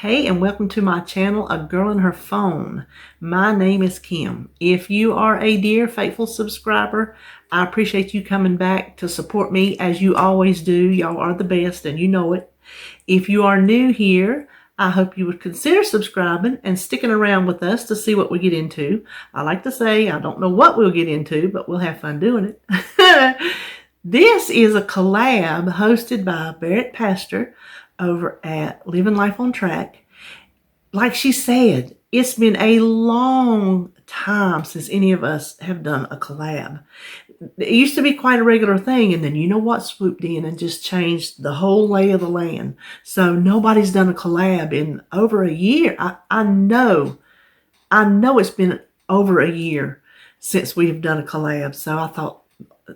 Hey, and welcome to my channel, A Girl and Her Phone. My name is Kim. If you are a dear, faithful subscriber, I appreciate you coming back to support me as you always do. Y'all are the best and you know it. If you are new here, I hope you would consider subscribing and sticking around with us to see what we get into. I like to say I don't know what we'll get into, but we'll have fun doing it. This is a collab hosted by Barrett Pastor over at Living Life on Track. Like she said, it's been a long time since any of us have done a collab. It used to be quite a regular thing, and then you know what swooped in and just changed the whole lay of the land. So nobody's done a collab in over a year. I know it's been over a year since we've done a collab. So I thought,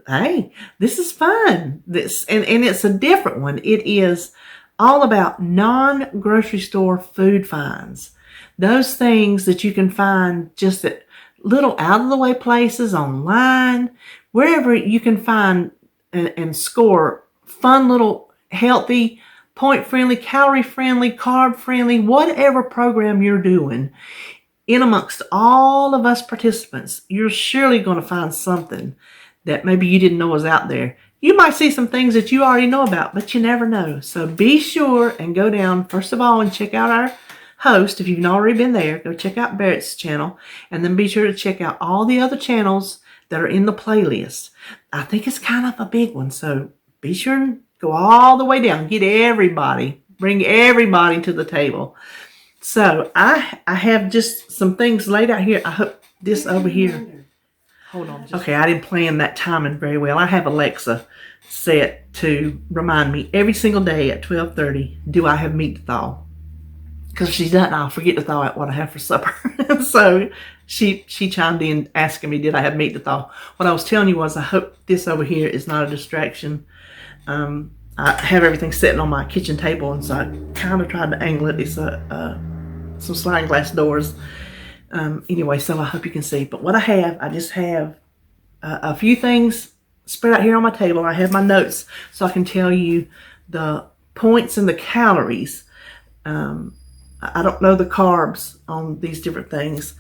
hey, this is fun. And it's a different one. It is all about non-grocery store food finds. Those things that you can find just at little out-of-the-way places online, wherever you can find and score fun little healthy, point-friendly, calorie-friendly, carb-friendly, whatever program you're doing. In amongst all of us participants, you're surely going to find something that maybe you didn't know was out there. You might see some things that you already know about, but you never know. So be sure and go down, first of all, and check out our host. If you've not already been there, go check out Barrett's channel. And then be sure to check out all the other channels that are in the playlist. I think it's kind of a big one. So be sure and go all the way down. Get everybody. Bring everybody to the table. So I have just some things laid out here. I hope this over here. Hold on. Okay, I didn't plan that timing very well. I have Alexa set to remind me every single day at 12:30, do I have meat to thaw? Because if she doesn't, I'll forget to thaw out what I have for supper. So she chimed in asking me, did I have meat to thaw? What I was telling you was I hope this over here is not a distraction. I have everything sitting on my kitchen table, and so I kind of tried to angle it. It's some sliding glass doors. Anyway, so I hope you can see. But what I just have a few things spread out here on my table. I have my notes so I can tell you the points and the calories. I don't know the carbs on these different things,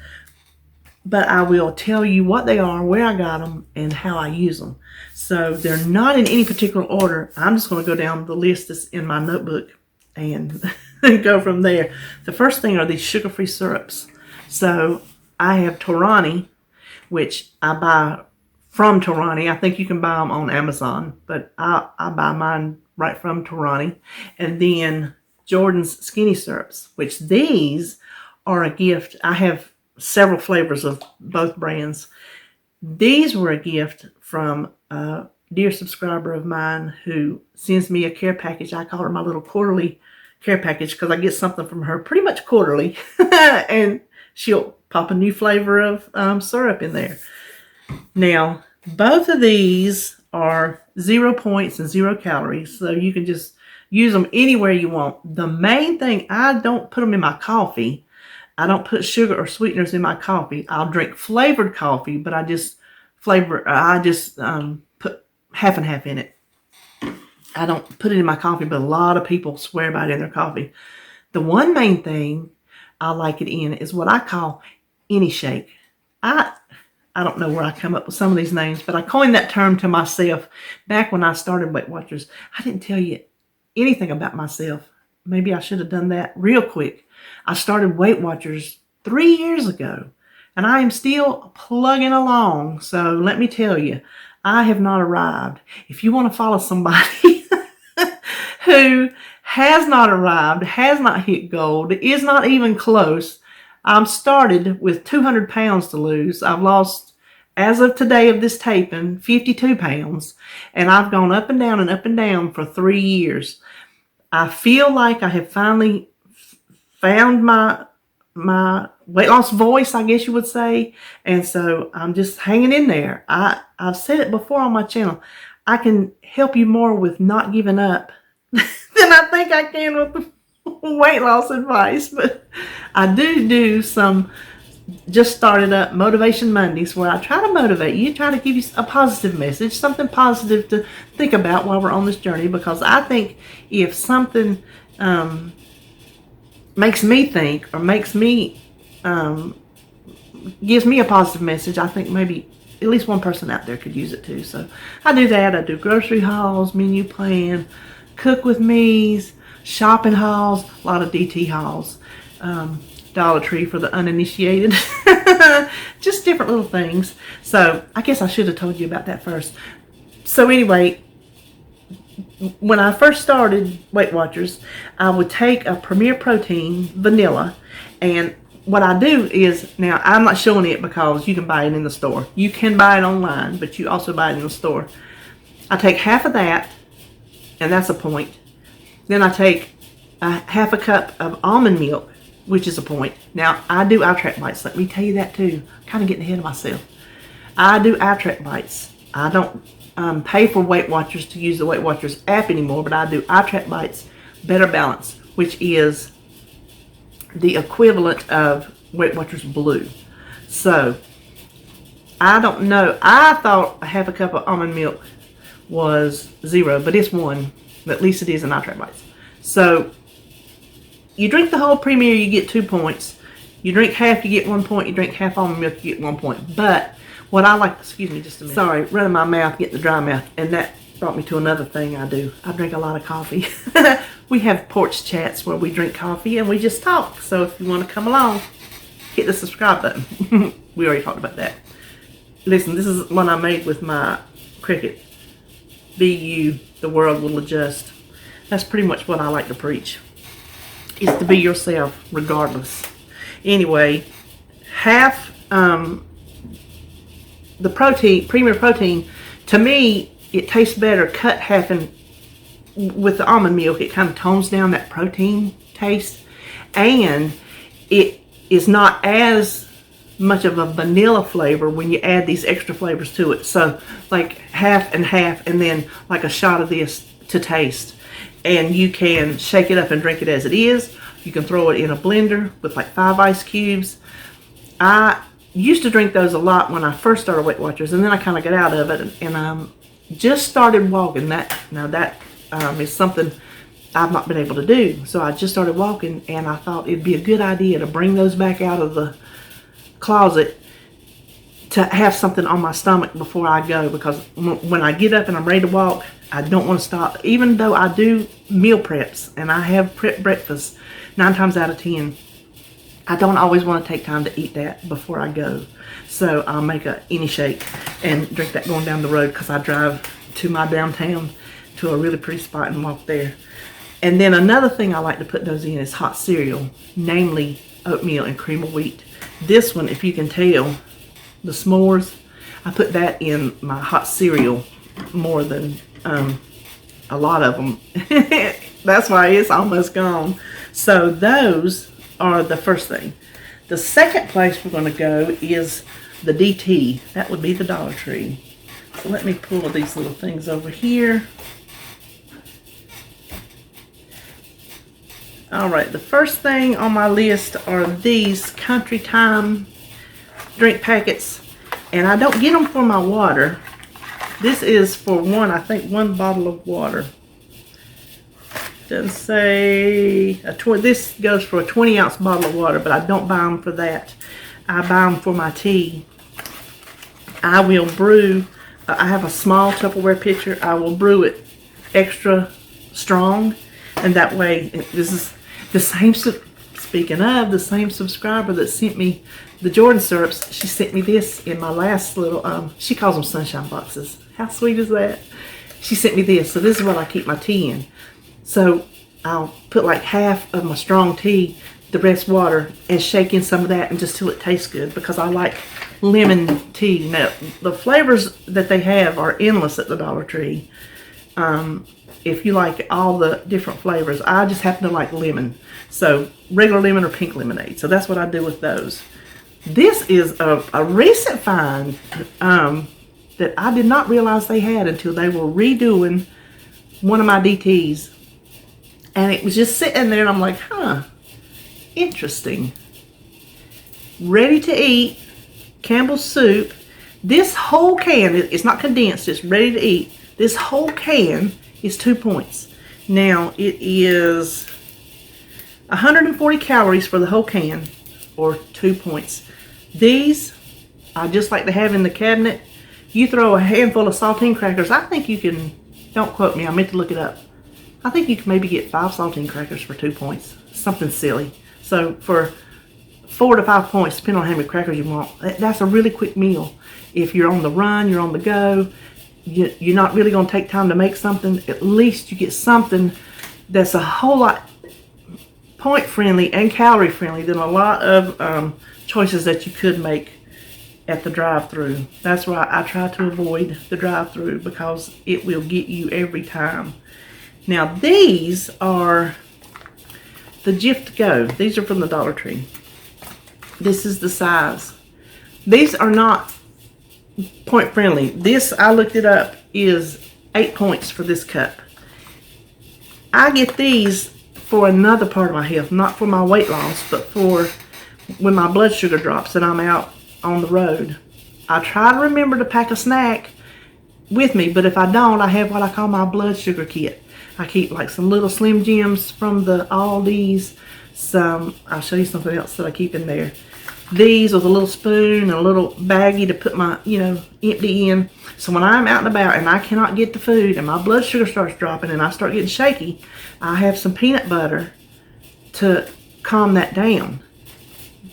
but I will tell you what they are, where I got them, and how I use them. So they're not in any particular order. I'm just going to go down the list that's in my notebook and go from there. The first thing are these sugar-free syrups. So I have Torani, which I buy from Torani. I think you can buy them on Amazon, but I buy mine right from Torani. And then Jordan's Skinny Syrups, which these are a gift. I have several flavors of both brands. These were a gift from a dear subscriber of mine who sends me a care package. I call her my little quarterly care package because I get something from her pretty much quarterly. And she'll pop a new flavor of syrup in there. Now, both of these are 0 points and 0 calories, so you can just use them anywhere you want. The main thing, I don't put them in my coffee. I don't put sugar or sweeteners in my coffee. I'll drink flavored coffee, but I just put half and half in it. I don't put it in my coffee, but a lot of people swear by it in their coffee. The one main thing I like it in is what I call any shake. I don't know where I come up with some of these names, but I coined that term to myself back when I started Weight Watchers. I didn't tell you anything about myself. Maybe I should have done that real quick. I started Weight Watchers 3 years ago, and I am still plugging along. So let me tell you, I have not arrived. If you want to follow somebody who has not arrived, has not hit gold, is not even close. I'm started with 200 pounds to lose. I've lost, as of today of this taping, 52 pounds. And I've gone up and down for 3 years. I feel like I have finally found my weight loss voice, I guess you would say. And so I'm just hanging in there. I've said it before on my channel. I can help you more with not giving up than I think I can with the weight loss advice. But I do some just started up Motivation Mondays where I try to motivate you, try to give you a positive message, something positive to think about while we're on this journey. Because I think if something makes me think, or gives me a positive message, I think maybe at least one person out there could use it too. So I do that. I do grocery hauls, menu plan, cook with me's, shopping hauls, a lot of DT hauls, Dollar Tree for the uninitiated, just different little things. So I guess I should have told you about that first. So anyway, when I first started Weight Watchers, I would take a Premier Protein vanilla, and what I do is, now I'm not showing it because you can buy it in the store. You can buy it online, but you also buy it in the store. I take half of that, and that's a point. Then I take a half a cup of almond milk, which is a point. Now, I do eye track bites. Let me tell you that too. I'm kind of getting ahead of myself. I do eye track bites. I don't pay for Weight Watchers to use the Weight Watchers app anymore, but I do eye track bites, Better Balance, which is the equivalent of Weight Watchers Blue. So I don't know. I thought a half a cup of almond milk was 0, but it's 1. At least it is in eye track bites. So you drink the whole Premier, you get 2 points. You drink half, you get 1 point. You drink half almond milk, you get 1 point. But what I like, excuse me just a minute. Sorry, running my mouth, getting the dry mouth. And that brought me to another thing I do. I drink a lot of coffee. We have porch chats where we drink coffee and we just talk. So if you want to come along, hit the subscribe button. We already talked about that. Listen, this is one I made with my Cricut. Be you, the world will adjust. That's pretty much what I like to preach, is to be yourself regardless. Anyway, half the protein, Premier Protein, to me, it tastes better cut half in with the almond milk. It kind of tones down that protein taste, and it is not as much of a vanilla flavor when you add these extra flavors to it. So like half and half, and then like a shot of this to taste. And you can shake it up and drink it as it is. You can throw it in a blender with like 5 ice cubes. I used to drink those a lot when I first started Weight Watchers, and then I kind of got out of it, and just started walking. That is something I've not been able to do. So I just started walking, and I thought it'd be a good idea to bring those back out of the closet to have something on my stomach before I go, because when I get up and I'm ready to walk, I don't want to stop. Even though I do meal preps and I have prep breakfast 9 times out of 10, I don't always want to take time to eat that before I go. So I'll make any shake and drink that going down the road, because I drive to my downtown to a really pretty spot and walk there. And then another thing I like to put those in is hot cereal, namely oatmeal and cream of wheat. This one, if you can tell, the s'mores, I put that in my hot cereal more than a lot of them. That's why it's almost gone. So those are the first thing. The second place we're going to go is the DT. That would be the Dollar Tree. So let me pull these little things over here. Alright, the first thing on my list are these Country Time drink packets. And I don't get them for my water. This is for I think one bottle of water. Doesn't say, this goes for a 20-ounce bottle of water, but I don't buy them for that. I buy them for my tea. I will brew, I have a small Tupperware pitcher. I will brew it extra strong, and that way, this is the same, speaking of, the same subscriber that sent me the Jordan syrups. She sent me this in my last little, she calls them sunshine boxes. How sweet is that? She sent me this, so this is what I keep my tea in. So I'll put like half of my strong tea, the rest water, and shake in some of that, and just till it tastes good, because I like lemon tea. Now, the flavors that they have are endless at the Dollar Tree. If you like all the different flavors, I just happen to like lemon. So regular lemon or pink lemonade. So that's what I do with those. This is a recent find that I did not realize they had until they were redoing one of my DTs. And it was just sitting there, and I'm like, huh, interesting. Ready to eat Campbell's soup. This whole can, it's not condensed, it's ready to eat. This whole can is 2 points. Now, it is 140 calories for the whole can, or 2 points. These, I just like to have in the cabinet. You throw a handful of saltine crackers. I think you can, don't quote me, I meant to look it up. I think you can maybe get 5 saltine crackers for 2 points. Something silly. So for 4 to 5 points, depending on how many crackers you want, that's a really quick meal. If you're on the run, you're on the go, you're not really going to take time to make something, at least you get something that's a whole lot point friendly and calorie friendly than a lot of choices that you could make at the drive-thru. That's why I try to avoid the drive-thru, because it will get you every time. Now these are the Jif to Go. These are from the Dollar Tree. This is the size. These are not point friendly. This, I looked it up, is 8 points for this cup. I get these for another part of my health, not for my weight loss, but for when my blood sugar drops and I'm out on the road. I try to remember to pack a snack with me, but if I don't, I have what I call my blood sugar kit. I keep like some little Slim Jims from the Aldi's, I'll show you something else that I keep in there. These with a little spoon and a little baggie to put my, empty in. So when I'm out and about and I cannot get the food and my blood sugar starts dropping and I start getting shaky, I have some peanut butter to calm that down.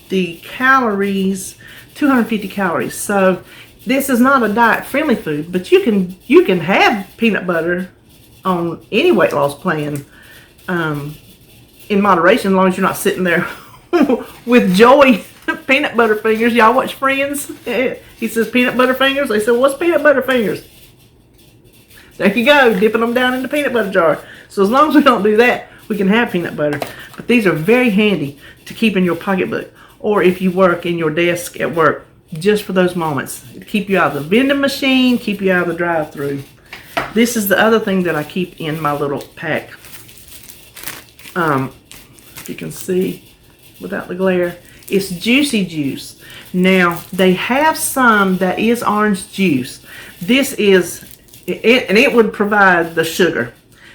The calories, 250 calories. So this is not a diet friendly food, but you can have peanut butter on any weight loss plan in moderation, as long as you're not sitting there with Joey peanut butter fingers. Y'all watch Friends? He says peanut butter fingers. They said, what's peanut butter fingers? There you go, dipping them down in the peanut butter jar. So as long as we don't do that, we can have peanut butter. But these are very handy to keep in your pocketbook, or if you work in your desk at work, just for those moments. Keep you out of the vending machine, keep you out of the drive-thru. This is the other thing that I keep in my little pack. If you can see without the glare, it's Juicy Juice. Now, they have some that is orange juice. This is, and it would provide the sugar.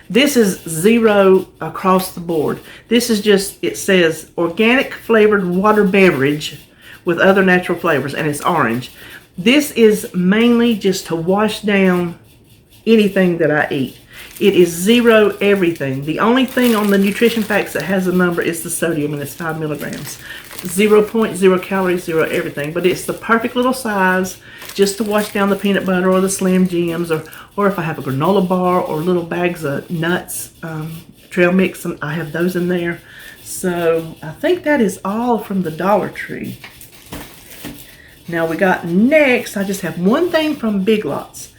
This is 0 across the board. This is just, it says organic flavored water beverage with other natural flavors, and it's orange. This is mainly just to wash down anything that I eat. It is 0 everything. The only thing on the nutrition facts that has a number is the sodium, and it's 5 milligrams. 0.0 calories, 0 everything. But it's the perfect little size just to wash down the peanut butter or the Slim Jims, or if I have a granola bar or little bags of nuts, trail mix, and I have those in there. So I think that is all from the Dollar Tree. Now we got next, I just have one thing from Big Lots.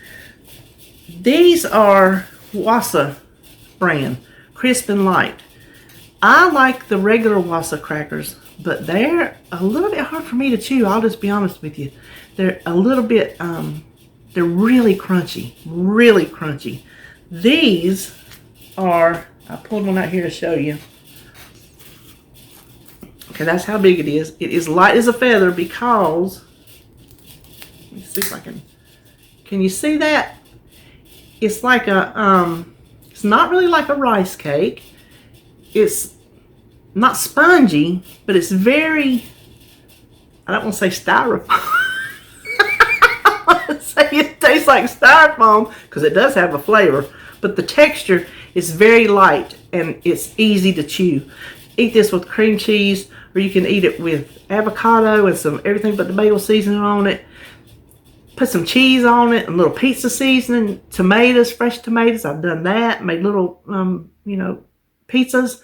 These are Wassa brand, crisp and light. I like the regular Wassa crackers, but they're a little bit hard for me to chew. I'll just be honest with you. They're a little bit, they're really crunchy, really crunchy. These are, I pulled one out here to show you. Okay, that's how big it is. It is light as a feather because, let me see if I can you see that? It's like a, it's not really like a rice cake. It's not spongy, but it's very, I don't want to say styrofoam. I want to say it tastes like styrofoam because it does have a flavor, but the texture is very light and it's easy to chew. Eat this with cream cheese, or you can eat it with avocado and some everything but the bagel seasoning on it. Put some cheese on it, a little pizza seasoning, tomatoes, fresh tomatoes. I've done that. Made little, pizzas.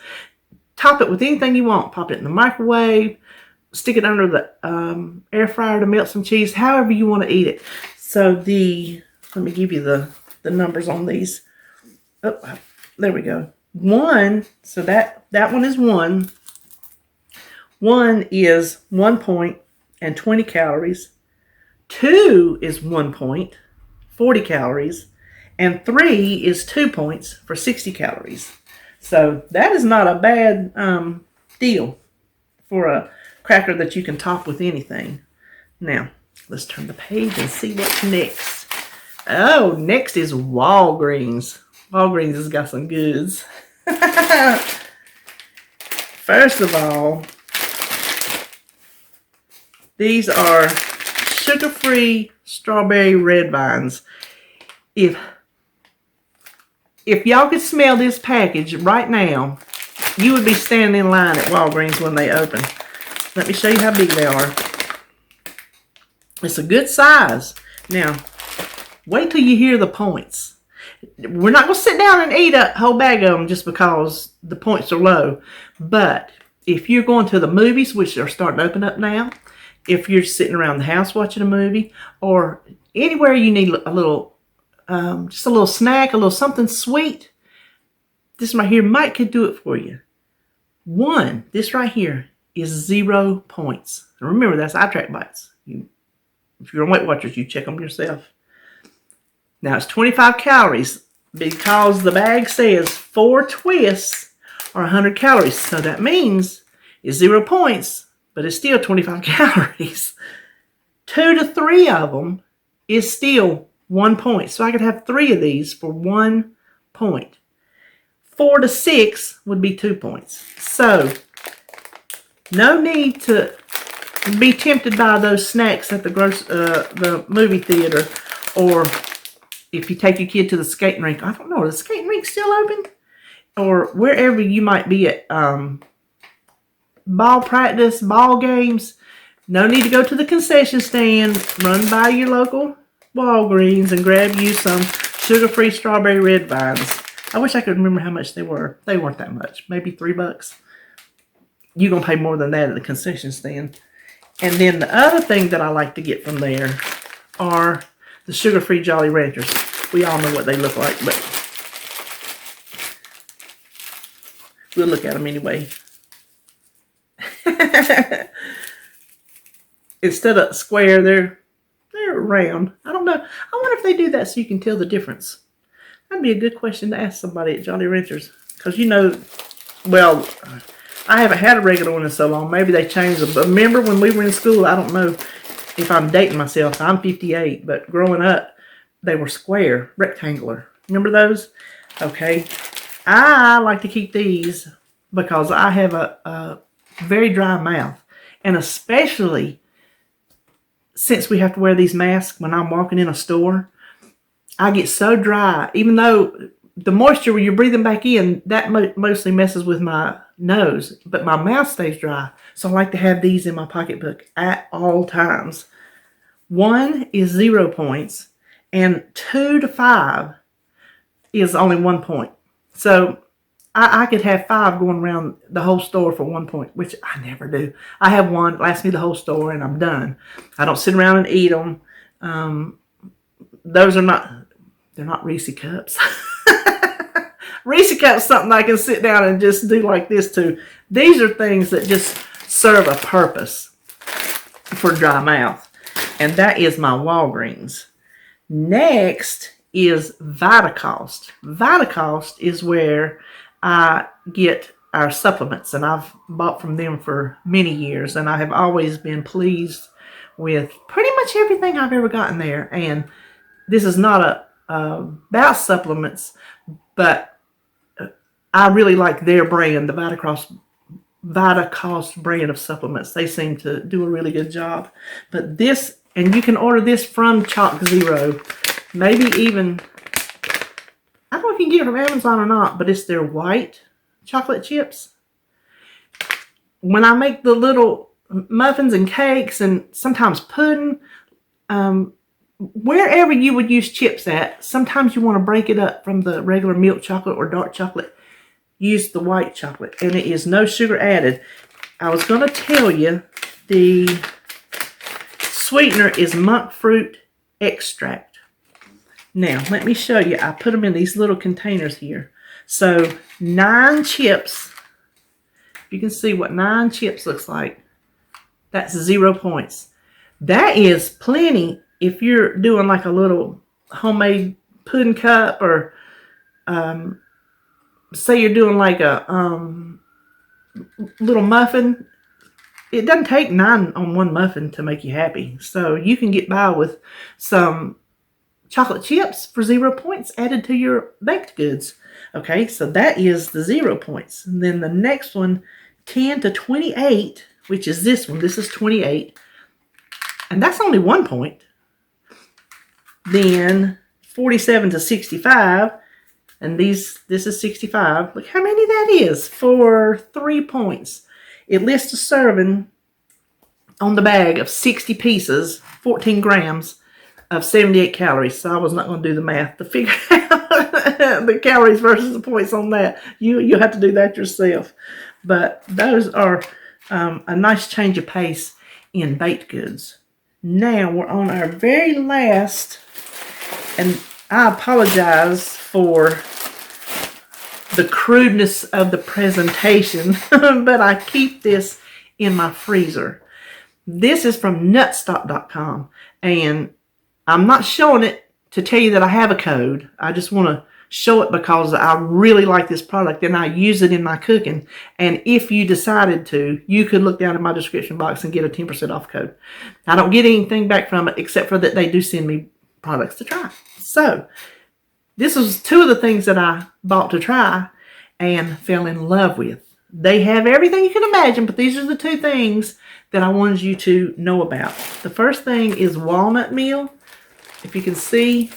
Top it with anything you want. Pop it in the microwave. Stick it under the air fryer to melt some cheese. However you want to eat it. So let me give you the numbers on these. Oh, there we go. One, so that one is 1. 1 is 1 point and 20 calories. 2 is 1 point, 40 calories, and 3 is 2 points for 60 calories. So that is not a bad deal for a cracker that you can top with anything. Now, let's turn the page and see what's next. Oh, next is Walgreens. Walgreens has got some goods. First of all, these are sugar-free strawberry red vines. If y'all could smell this package right now, you would be standing in line at Walgreens when they open. Let me show you how big they are. It's a good size. Now, wait till you hear the points. We're not going to sit down and eat a whole bag of them just because the points are low. But if you're going to the movies, which are starting to open up now, if you're sitting around the house watching a movie, or anywhere you need a little, just a little snack, a little something sweet, this right here could do it for you. This right here is 0 points. And remember, that's eye track bites. If you're on Weight Watchers, you check them yourself. Now, it's 25 calories because the bag says 4 twists are 100 calories. So that means it's 0 points, but it's still 25 calories. 2 to 3 of them is still 1 point. So I could have 3 of these for 1 point. 4 to 6 would be 2 points. So, no need to be tempted by those snacks at the movie theater, or if you take your kid to the skating rink. I don't know, are the skating rinks still open? Or wherever you might be at ball practice, ball games. No need to go to the concession stand. Run by your local Walgreens and grab you some sugar-free strawberry red vines. I wish I could remember how much they were. They weren't that much. Maybe $3. You're going to pay more than that at the concession stand. And then the other thing that I like to get from there are the sugar-free Jolly Ranchers. We all know what they look like, but we'll look at them anyway. Instead of square, they're round. I don't know. I wonder if they do that so you can tell the difference. That'd be a good question to ask somebody at Jolly Ranchers. Because well, I haven't had a regular one in so long. Maybe they changed them. But remember when we were in school, I don't know if I'm dating myself. I'm 58. But growing up, they were square, rectangular. Remember those? Okay. I like to keep these because I have a very dry mouth. And especially since we have to wear these masks when I'm walking in a store, I get so dry. Even though the moisture when you're breathing back in, that mostly messes with my nose. But my mouth stays dry. So I like to have these in my pocketbook at all times. 1 is 0 points. And 2 to 5 is only 1 point. So I could have 5 going around the whole store for 1 point, which I never do. I have one, lasts me the whole store, and I'm done. I don't sit around and eat them. Those are they're not Reese cups. Reese cups is something I can sit down and just do like this too. These are things that just serve a purpose for dry mouth. And that is my Walgreens. Next is Vitacost. Vitacost is where I get our supplements, and I've bought from them for many years, and I have always been pleased with pretty much everything I've ever gotten there. And this is not about supplements, but I really like their brand, the Vitacost brand of supplements. They seem to do a really good job. But this, and you can order this from Chalk Zero, maybe even, I don't know if you can get it from Amazon or not, but it's their white chocolate chips. When I make the little muffins and cakes and sometimes pudding, wherever you would use chips at, sometimes you want to break it up from the regular milk chocolate or dark chocolate. Use the white chocolate, and it is no sugar added. I was going to tell you the sweetener is monk fruit extract. Now, let me show you. I put them in these little containers here. So, 9 chips. You can see what 9 chips looks like. That's 0 points. That is plenty if you're doing like a little homemade pudding cup, or say you're doing like a little muffin. It doesn't take 9 on one muffin to make you happy. So you can get by with some chocolate chips for 0 points added to your baked goods. Okay, so that is the 0 points. And then the next one 10 to 28, which is this one. This is 28. And that's only 1 point. Then 47 to 65. And this is 65. Look how many that is for 3 points. It lists a serving on the bag of 60 pieces, 14 grams of 78 calories. So I was not going to do the math to figure out the calories versus the points on that. You'll have to do that yourself. But those are a nice change of pace in baked goods. Now we're on our very last, and I apologize for the crudeness of the presentation, but I keep this in my freezer. This is from Nutstop.com, and I'm not showing it to tell you that I have a code. I just want to show it because I really like this product and I use it in my cooking. And if you decided to, you could look down in my description box and get a 10% off code. I don't get anything back from it except for that they do send me products to try. So this was 2 of the things that I bought to try and fell in love with. They have everything you can imagine, but these are the 2 things that I wanted you to know about. The first thing is walnut meal. If you can see,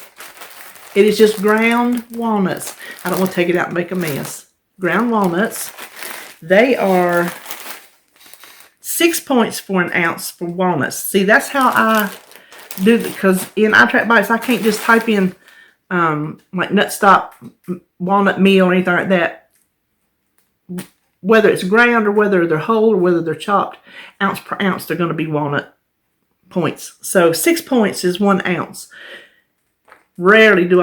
it is just ground walnuts. I don't want to take it out and make a mess. Ground walnuts. They are 6 points for an ounce for walnuts. See, that's how I do it, because in iTrack Bites, I can't just type in like Nutstop walnut meal or anything like that. Whether it's ground or whether they're whole or whether they're chopped, ounce per ounce, they're going to be walnut points. So 6 points is 1 ounce. Rarely do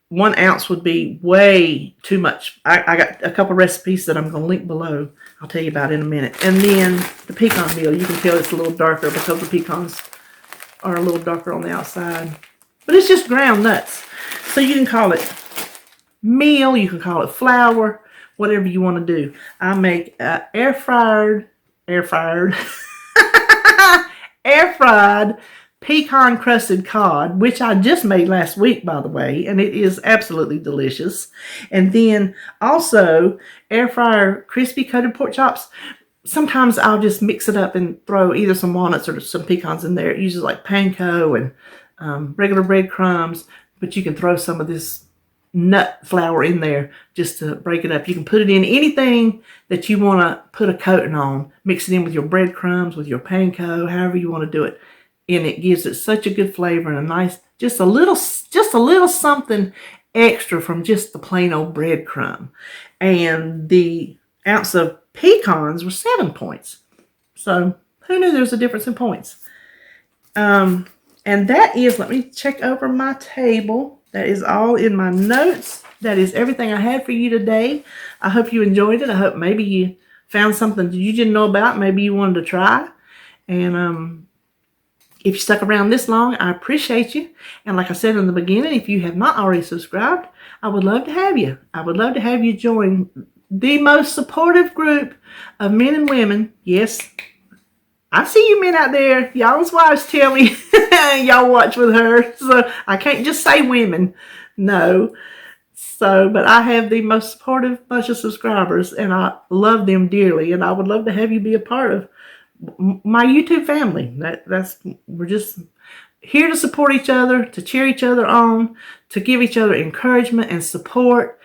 1 ounce would be way too much. I got a couple recipes that I'm going to link below. I'll tell you about in a minute. And then the pecan meal, you can tell it's a little darker because the pecans are a little darker on the outside. But it's just ground nuts. So you can call it meal, you can call it flour, whatever you want to do. I make air fried pecan crusted cod, which I just made last week, by the way, and it is absolutely delicious. And then also air fryer crispy coated pork chops. Sometimes I'll just mix it up and throw either some walnuts or some pecans in there. It uses like panko and regular breadcrumbs, but you can throw some of this nut flour in there just to break it up. You can put it in anything that you want to put a coating on. Mix it in with your breadcrumbs, with your panko, however you want to do it. And it gives it such a good flavor and a nice, just a little something extra from just the plain old breadcrumb. And the ounce of pecans were 7 points. So who knew there was a difference in points? And that is, let me check over my table. That is all in my notes. That is everything I had for you today. I hope you enjoyed it. I hope maybe you found something that you didn't know about. Maybe you wanted to try. And if you stuck around this long, I appreciate you. And like I said in the beginning, if you have not already subscribed, I would love to have you. I would love to have you join the most supportive group of men and women. Yes, I see you men out there. Y'all's wives tell me y'all watch with her. So I can't just say women. No. So, but I have the most supportive bunch of subscribers, and I love them dearly. And I would love to have you be a part of my YouTube family. We're just here to support each other, to cheer each other on, to give each other encouragement and support.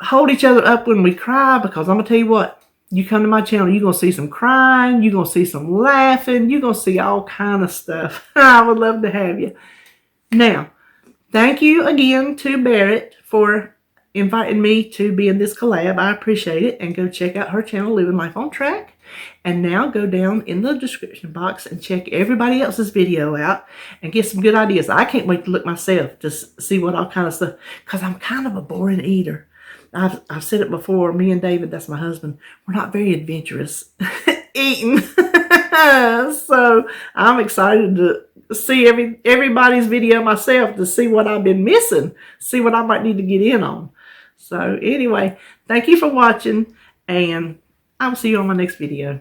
Hold each other up when we cry, because I'm going to tell you what. You come to my channel, you're going to see some crying, you're going to see some laughing, you're going to see all kind of stuff. I would love to have you. Now, thank you again to Barrett for inviting me to be in this collab. I appreciate it. And go check out her channel, Living Life on Track. And now go down in the description box and check everybody else's video out and get some good ideas. I can't wait to look myself to see what all kind of stuff, because I'm kind of a boring eater. I've said it before, me and David, that's my husband, we're not very adventurous eating. So I'm excited to see everybody's video myself, to see what I've been missing, see what I might need to get in on. So anyway, thank you for watching, and I will see you on my next video.